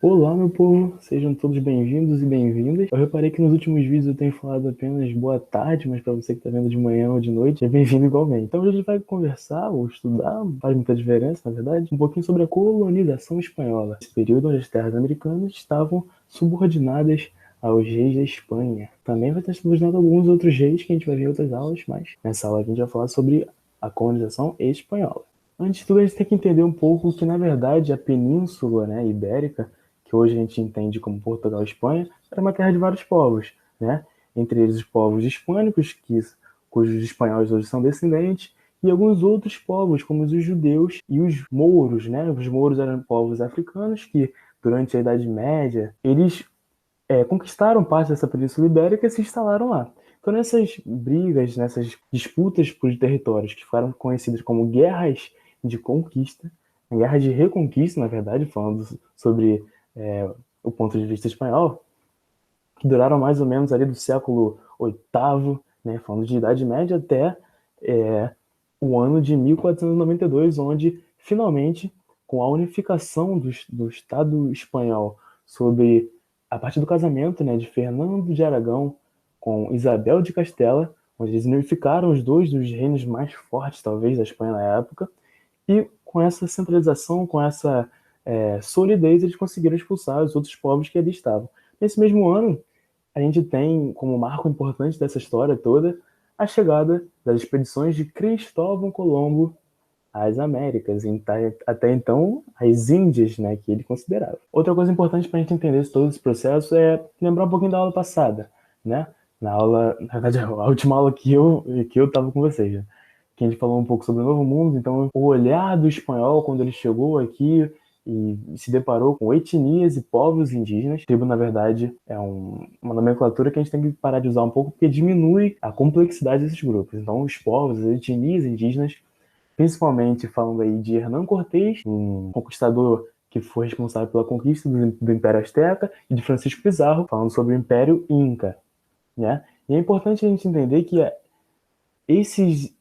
Olá, meu povo, sejam todos bem-vindos e bem-vindas. Eu reparei que nos últimos vídeos eu tenho falado apenas boa tarde, mas para você que está vendo de manhã ou de noite, é bem-vindo igualmente. Então hoje a gente vai conversar ou estudar, não faz muita diferença, na verdade, um pouquinho sobre a colonização espanhola. Esse período onde as terras americanas estavam subordinadas aos reis da Espanha. Também vai estar subordinado a alguns outros reis que a gente vai ver em outras aulas, mas nessa aula aqui a gente vai falar sobre a colonização espanhola. Antes de tudo, a gente tem que entender um pouco que, na verdade, a Península, né, Ibérica, que hoje a gente entende como Portugal e Espanha, era uma terra de vários povos, né? Entre eles os povos hispânicos, cujos espanhóis hoje são descendentes, e alguns outros povos, como os judeus e os mouros, né? Os mouros eram povos africanos que, durante a Idade Média, eles conquistaram parte dessa Península Ibérica e se instalaram lá. Então, nessas brigas, nessas disputas por territórios que foram conhecidas como guerras de conquista, guerras de reconquista, na verdade, falando sobre o ponto de vista espanhol, que duraram mais ou menos ali do século VIII, né, falando de Idade Média, até o ano de 1492, onde, finalmente, com a unificação do Estado espanhol sobre a partir do casamento, né, de Fernando de Aragão com Isabel de Castela, onde eles unificaram os dois dos reinos mais fortes, talvez, da Espanha na época, e com essa centralização, com essa solidez, eles conseguiram expulsar os outros povos que ali estavam. Nesse mesmo ano, a gente tem como marco importante dessa história toda a chegada das expedições de Cristóvão Colombo às Américas, até então as Índias, né, que ele considerava. Outra coisa importante para a gente entender todo esse processo é lembrar um pouquinho da aula passada, né? Na aula, na verdade, a última aula que eu estava com vocês, né? Que a gente falou um pouco sobre o Novo Mundo, então o olhar do espanhol quando ele chegou aqui e se deparou com etnias e povos indígenas. Tribo, na verdade, é uma nomenclatura que a gente tem que parar de usar um pouco porque diminui a complexidade desses grupos. Então, os povos, as etnias indígenas, principalmente falando aí de Hernán Cortés, um conquistador que foi responsável pela conquista do Império Azteca, e de Francisco Pizarro, falando sobre o Império Inca, né? E é importante a gente entender que esses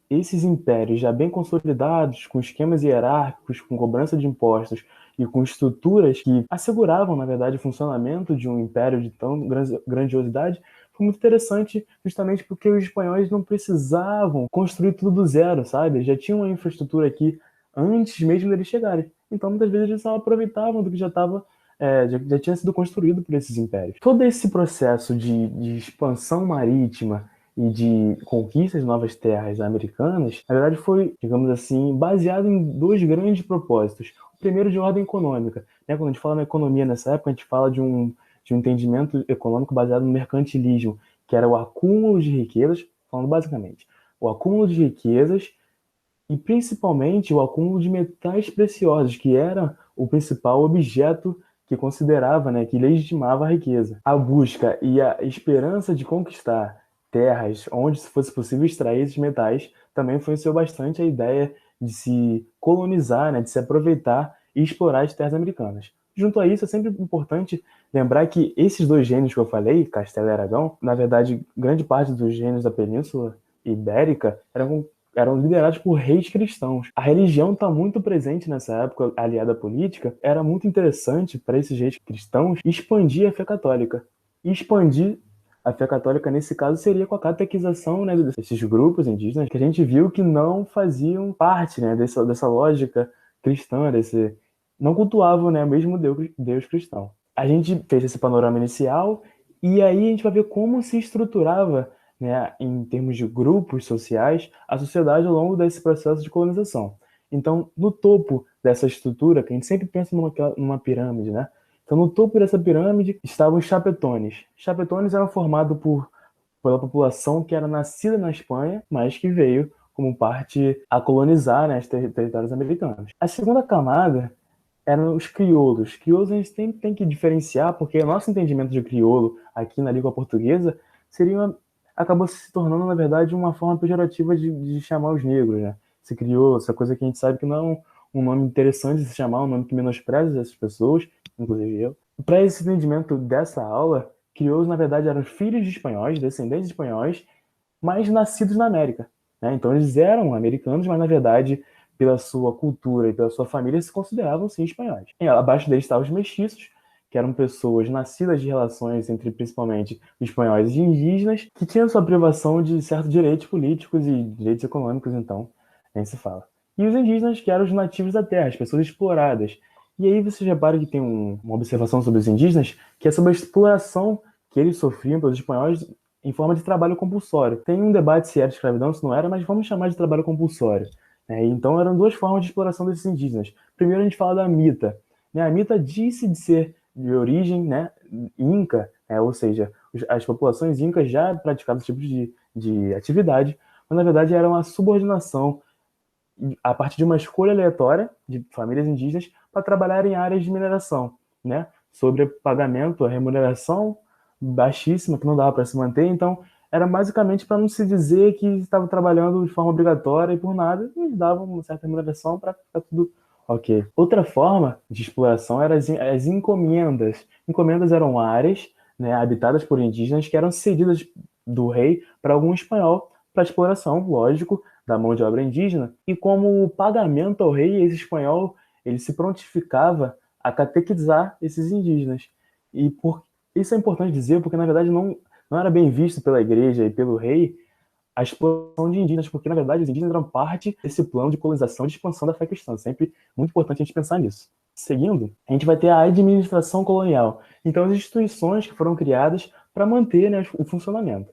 impérios já bem consolidados, com esquemas hierárquicos, com cobrança de impostos e com estruturas que asseguravam, na verdade, o funcionamento de um império de tão grandiosidade, foi muito interessante justamente porque os espanhóis não precisavam construir tudo do zero, sabe? Já tinham uma infraestrutura aqui antes mesmo deles chegarem. Então, muitas vezes, eles só aproveitavam do que já tinha sido construído por esses impérios. Todo esse processo de expansão marítima e de conquistas de novas terras americanas, na verdade foi, digamos assim, baseado em dois grandes propósitos. O primeiro de ordem econômica, né? Quando a gente fala na economia nessa época, a gente fala de um entendimento econômico baseado no mercantilismo, que era o acúmulo de riquezas, falando basicamente, o acúmulo de riquezas e principalmente o acúmulo de metais preciosos, que era o principal objeto que considerava, né, que legitimava a riqueza. A busca e a esperança de conquistar terras onde fosse possível extrair esses metais também influenciou bastante a ideia de se colonizar, né, de se aproveitar e explorar as terras americanas. Junto a isso, é sempre importante lembrar que esses dois gênios que eu falei, Castela e Aragão, na verdade, grande parte dos gênios da Península Ibérica eram liderados por reis cristãos. A religião está muito presente nessa época, aliada à política. Era muito interessante para esses reis cristãos expandir a fé católica. E expandir a fé católica, nesse caso, seria com a catequização, né, desses grupos indígenas que a gente viu que não faziam parte, né, dessa lógica cristã, não cultuavam, né, o mesmo Deus cristão. A gente fez esse panorama inicial e aí a gente vai ver como se estruturava, né, em termos de grupos sociais, a sociedade ao longo desse processo de colonização. Então, no topo dessa estrutura, que a gente sempre pensa numa pirâmide, né? Então, no topo dessa pirâmide estavam os chapetones. Chapetones eram formados pela população que era nascida na Espanha, mas que veio como parte a colonizar, né, os territórios americanos. A segunda camada eram os crioulos. Crioulos a gente tem que diferenciar, porque o nosso entendimento de crioulo aqui na língua portuguesa acabou se tornando, na verdade, uma forma pejorativa de chamar os negros, né? Se criou essa coisa que a gente sabe que não é um nome interessante de se chamar, um nome que menospreza essas pessoas, inclusive eu. Para esse entendimento dessa aula, crioulos, na verdade, eram filhos de espanhóis, descendentes de espanhóis, mas nascidos na América, né? Então eles eram americanos, mas na verdade, pela sua cultura e pela sua família, se consideravam sim espanhóis. E abaixo deles estavam os mestiços, que eram pessoas nascidas de relações entre principalmente espanhóis e indígenas, que tinham sua privação de certos direitos políticos e direitos econômicos, então, nem se fala. E os indígenas, que eram os nativos da terra, as pessoas exploradas. E aí você repara que tem uma observação sobre os indígenas, que é sobre a exploração que eles sofriam pelos espanhóis em forma de trabalho compulsório. Tem um debate se era escravidão, se não era, mas vamos chamar de trabalho compulsório. Então eram duas formas de exploração desses indígenas. Primeiro a gente fala da mita. A mita disse de ser de origem, né, inca, ou seja, as populações incas já praticavam esse tipo de atividade, mas na verdade era uma subordinação a partir de uma escolha aleatória de famílias indígenas para trabalhar em áreas de mineração, né? Sobre pagamento, a remuneração baixíssima, que não dava para se manter, então era basicamente para não se dizer que estava trabalhando de forma obrigatória e por nada, eles davam uma certa remuneração para ficar tudo ok. Outra forma de exploração eram as encomendas. Encomendas eram áreas, né, habitadas por indígenas que eram cedidas do rei para algum espanhol para exploração, lógico, da mão de obra indígena, e como pagamento ao rei, esse espanhol ele se prontificava a catequizar esses indígenas. E isso é importante dizer, porque na verdade não era bem visto pela igreja e pelo rei a exploração de indígenas, porque na verdade os indígenas eram parte desse plano de colonização e de expansão da fé cristã. Sempre muito importante a gente pensar nisso. Seguindo, a gente vai ter a administração colonial. Então, as instituições que foram criadas para manter, né, o funcionamento.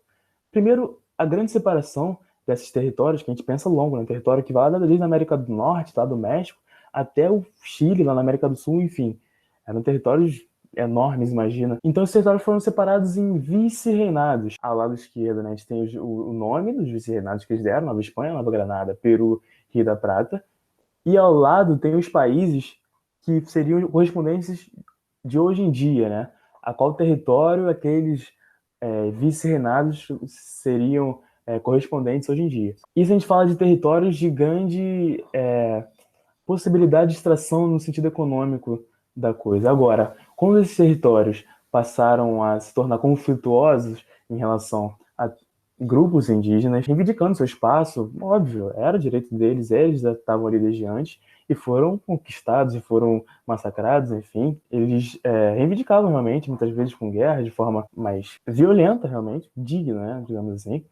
Primeiro, a grande separação desses territórios, que a gente pensa longo, né? Território que vai lá desde a América do Norte, lá do México, até o Chile, lá na América do Sul, enfim. Eram territórios enormes, imagina. Então, esses territórios foram separados em vice-reinados. Ao lado esquerdo, né, a gente tem o nome dos vice-reinados que eles deram: Nova Espanha, Nova Granada, Peru, Rio da Prata. E ao lado tem os países que seriam correspondentes de hoje em dia, né? A qual território aqueles vice-reinados seriam correspondentes hoje em dia. Isso a gente fala de territórios de grande possibilidade de extração no sentido econômico da coisa. Agora, quando esses territórios passaram a se tornar conflituosos em relação a grupos indígenas reivindicando seu espaço, óbvio, era direito deles, eles já estavam ali desde antes, e foram conquistados e foram massacrados, enfim. Eles reivindicavam realmente, muitas vezes com guerra, de forma mais violenta, realmente, digna, né, digamos assim.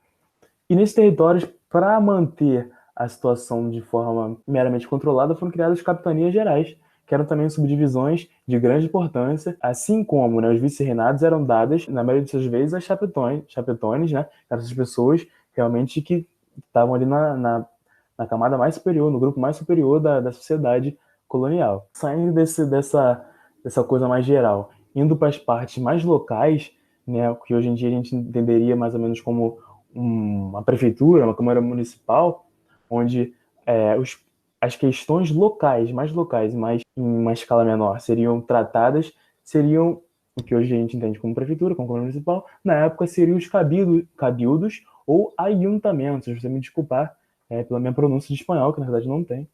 E nesses territórios, para manter a situação de forma meramente controlada, foram criadas capitanias gerais, que eram também subdivisões de grande importância, assim como, né, os vice-reinados eram dadas, na maioria das vezes, a chapetones, né, essas pessoas realmente que estavam ali na camada mais superior, no grupo mais superior da sociedade colonial. Saindo dessa coisa mais geral, indo para as partes mais locais, né, que hoje em dia a gente entenderia mais ou menos como uma prefeitura, uma câmara municipal, onde as questões locais, mas em uma escala menor, seriam tratadas, seriam o que hoje a gente entende como prefeitura, como câmara municipal, na época seriam os cabildos ou ayuntamentos. Você me desculpar pela minha pronúncia de espanhol, que na verdade não tem,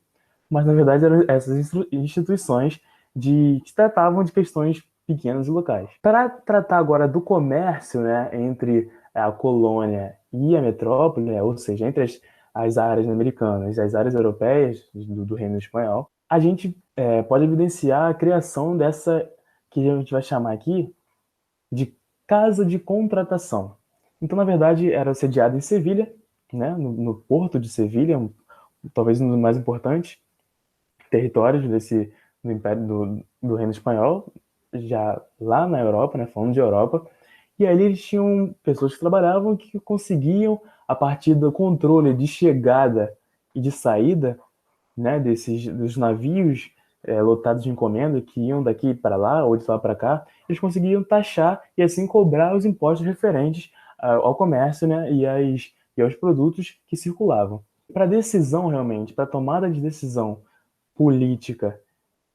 mas na verdade eram essas instituições que tratavam de questões pequenas e locais. Para tratar agora do comércio, né, entre a colônia e a metrópole, né, ou seja, entre as áreas americanas e as áreas europeias do Reino Espanhol, a gente pode evidenciar a criação dessa, que a gente vai chamar aqui de casa de contratação. Então, na verdade, era sediada em Sevilha, né, no porto de Sevilha, talvez um dos mais importantes territórios do Império do Reino Espanhol, já lá na Europa, né, falando de Europa. E ali eles tinham pessoas que trabalhavam que conseguiam, a partir do controle de chegada e de saída, né, dos navios lotados de encomenda que iam daqui para lá ou de lá para cá, eles conseguiam taxar e assim cobrar os impostos referentes ao comércio, né, e aos produtos que circulavam. Para decisão realmente, para tomada de decisão política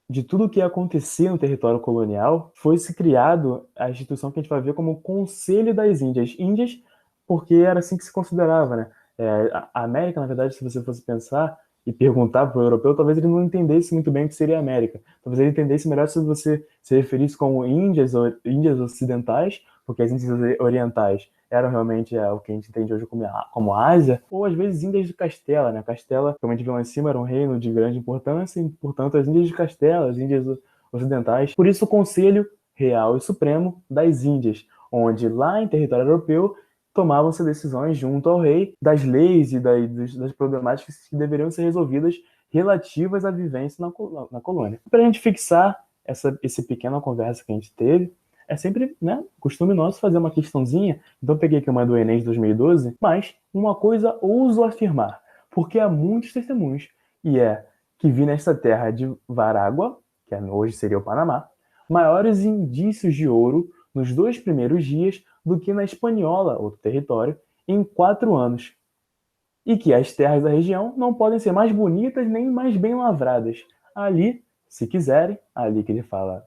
de tudo o que acontecia no território colonial, foi se criado a instituição que a gente vai ver como o Conselho das Índias. Índias, porque era assim que se considerava, né? A América, na verdade, se você fosse pensar e perguntar para o europeu, talvez ele não entendesse muito bem o que seria a América. Talvez ele entendesse melhor se você se referisse como Índias ocidentais, porque as Índias orientais eram realmente o que a gente entende hoje como Ásia, ou às vezes Índias de Castela, né? Castela, como a gente viu lá em cima, era um reino de grande importância, e, portanto, as Índias de Castela, as Índias ocidentais. Por isso o Conselho real e supremo das Índias, onde lá em território europeu tomavam-se decisões junto ao rei das leis e das problemáticas que deveriam ser resolvidas relativas à vivência na colônia. Para a gente fixar essa pequena conversa que a gente teve, é sempre, né, costume nosso fazer uma questãozinha. Então eu peguei aqui uma do Enem de 2012, mas uma coisa ouso afirmar, porque há muitos testemunhos, e é que vi nesta terra de Varágua, que hoje seria o Panamá, maiores indícios de ouro nos 2 primeiros dias do que na Espanhola, outro território, em 4 anos. E que as terras da região não podem ser mais bonitas nem mais bem lavradas. Ali, se quiserem, ali que ele fala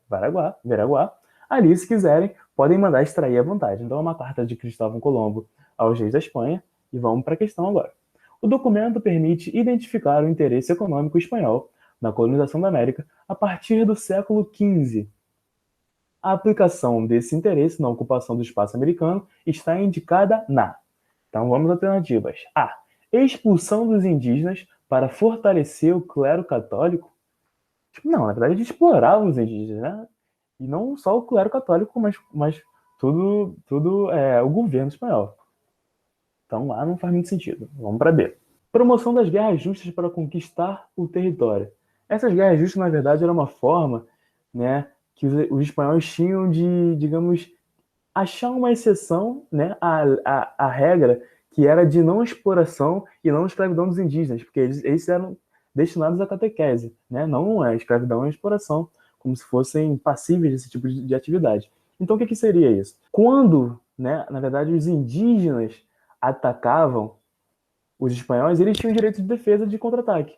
Veraguá, ali, se quiserem, podem mandar extrair à vontade. Então é uma carta de Cristóvão Colombo aos reis da Espanha, e vamos para a questão agora. O documento permite identificar o interesse econômico espanhol na colonização da América a partir do século XV. A aplicação desse interesse na ocupação do espaço americano está indicada na... Então vamos às alternativas. A. Expulsão dos indígenas para fortalecer o clero católico. Não, na verdade a gente explorava os indígenas, né? E não só o clero católico, mas tudo o governo espanhol. Então A não faz muito sentido. Vamos para B. Promoção das guerras justas para conquistar o território. Essas guerras justas, na verdade, era uma forma, né, que os espanhóis tinham de, digamos, achar uma exceção, né, à regra que era de não exploração e não escravidão dos indígenas, porque eles eram destinados à catequese, né? Não é escravidão, é exploração, como se fossem passíveis desse tipo de atividade. Então, o que seria isso? Quando, né, na verdade, os indígenas atacavam os espanhóis, eles tinham direito de defesa de contra-ataque.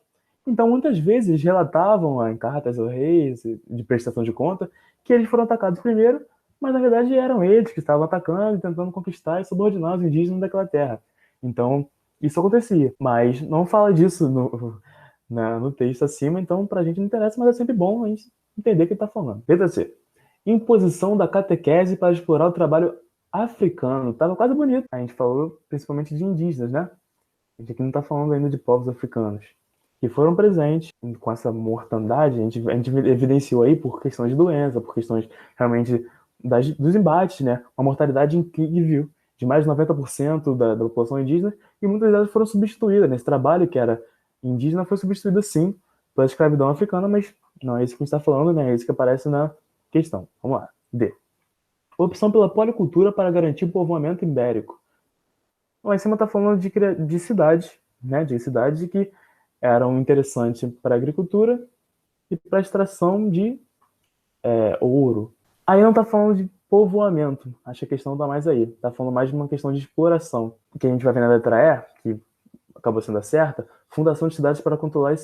Então, muitas vezes, eles relatavam em cartas ao rei, de prestação de conta, que eles foram atacados primeiro, mas na verdade eram eles que estavam atacando e tentando conquistar e subordinar os indígenas daquela terra. Então, isso acontecia. Mas não fala disso no texto acima, então pra gente não interessa, mas é sempre bom a gente entender o que ele está falando. Letra C. Imposição da catequese para explorar o trabalho africano. Tava quase bonito. A gente falou principalmente de indígenas, né? A gente aqui não está falando ainda de povos africanos que foram presentes com essa mortandade. A gente evidenciou aí por questões de doença, por questões realmente dos embates, né? Uma mortalidade incrível de mais de 90% da população indígena, e muitas delas foram substituídas. Nesse trabalho que era indígena foi substituído sim pela escravidão africana, mas não é isso que a gente está falando, né? É isso que aparece na questão. Vamos lá. D. Opção pela policultura para garantir o povoamento ibérico. Lá em cima está falando de cidades, né? De cidades que eram interessantes para a agricultura e para a extração de ouro. Aí não está falando de povoamento, acho que a questão está mais aí. Está falando mais de uma questão de exploração. O que a gente vai ver na letra E, que acabou sendo a certa, fundação de cidades para controlar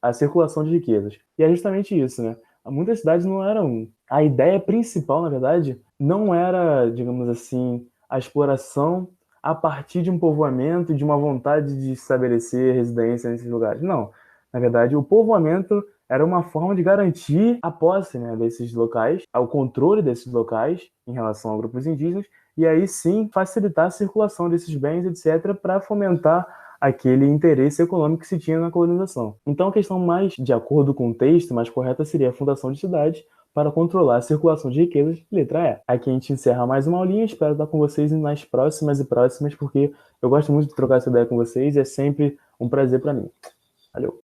a circulação de riquezas. E é justamente isso, né? Muitas cidades não eram... A ideia principal, na verdade, não era, digamos assim, a exploração a partir de um povoamento, de uma vontade de estabelecer residência nesses lugares. Não. Na verdade, o povoamento era uma forma de garantir a posse, né, desses locais, o controle desses locais em relação a grupos indígenas, e aí sim facilitar a circulação desses bens, etc., para fomentar aquele interesse econômico que se tinha na colonização. Então, a questão mais de acordo com o texto, mais correta seria a fundação de cidades para controlar a circulação de riquezas, letra E. Aqui a gente encerra mais uma aulinha, espero estar com vocês nas próximas, porque eu gosto muito de trocar essa ideia com vocês e é sempre um prazer para mim. Valeu!